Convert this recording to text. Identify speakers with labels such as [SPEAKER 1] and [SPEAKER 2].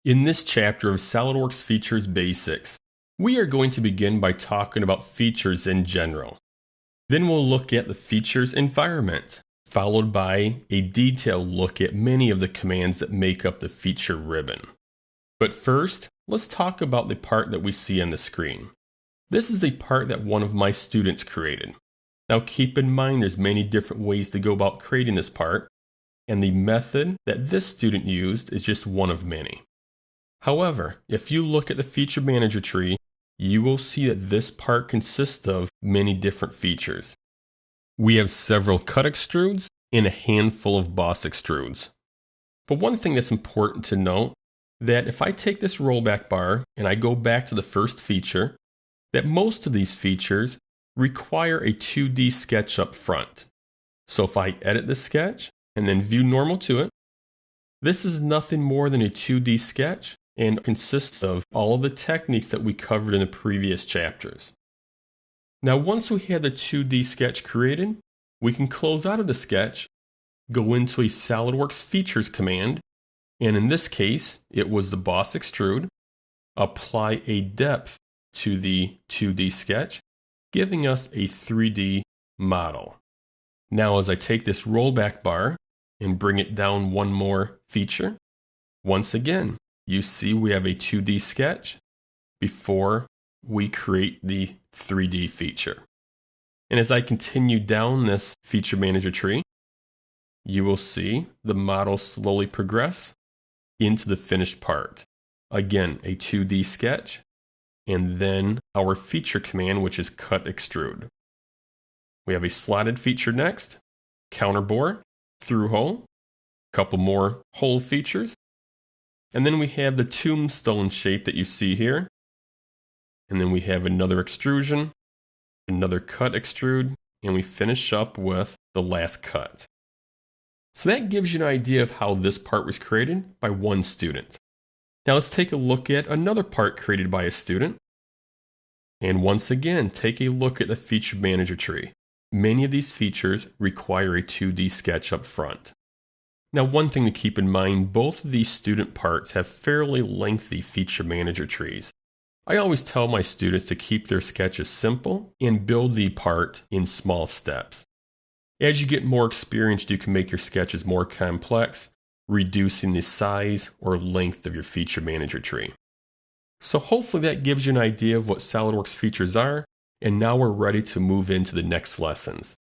[SPEAKER 1] In this chapter of SOLIDWORKS Features Basics, we are going to begin by talking about features in general. Then we'll look at the features environment, followed by a detailed look at many of the commands that make up the feature ribbon. But first, let's talk about the part that we see on the screen. This is a part that one of my students created. Now keep in mind there's many different ways to go about creating this part, and the method that this student used is just one of many. However, if you look at the feature manager tree, you will see that this part consists of many different features. We have several cut extrudes and a handful of boss extrudes. But one thing that's important to note, that if I take this rollback bar and I go back to the first feature, that most of these features require a 2D sketch up front. So if I edit the sketch and then view normal to it, this is nothing more than a 2D sketch and consists of all of the techniques that we covered in the previous chapters. Now once we have the 2D sketch created, we can close out of the sketch, go into a SOLIDWORKS Features command, and in this case, it was the boss extrude, apply a depth to the 2D sketch, giving us a 3D model. Now as I take this rollback bar and bring it down one more feature, once again, you see we have a 2D sketch before we create the 3D feature. And as I continue down this feature manager tree, you will see the model slowly progress into the finished part. Again, a 2D sketch, and then our feature command, which is cut extrude. We have a slotted feature next, counter bore, through hole, a couple more hole features, and then we have the tombstone shape that you see here. And then we have another extrusion, another cut extrude, and we finish up with the last cut. So that gives you an idea of how this part was created by one student. Now let's take a look at another part created by a student. And once again, take a look at the feature manager tree. Many of these features require a 2D sketch up front. Now one thing to keep in mind, both of these student parts have fairly lengthy feature manager trees. I always tell my students to keep their sketches simple and build the part in small steps. As you get more experienced, you can make your sketches more complex, reducing the size or length of your feature manager tree. So hopefully that gives you an idea of what SOLIDWORKS features are, and now we're ready to move into the next lessons.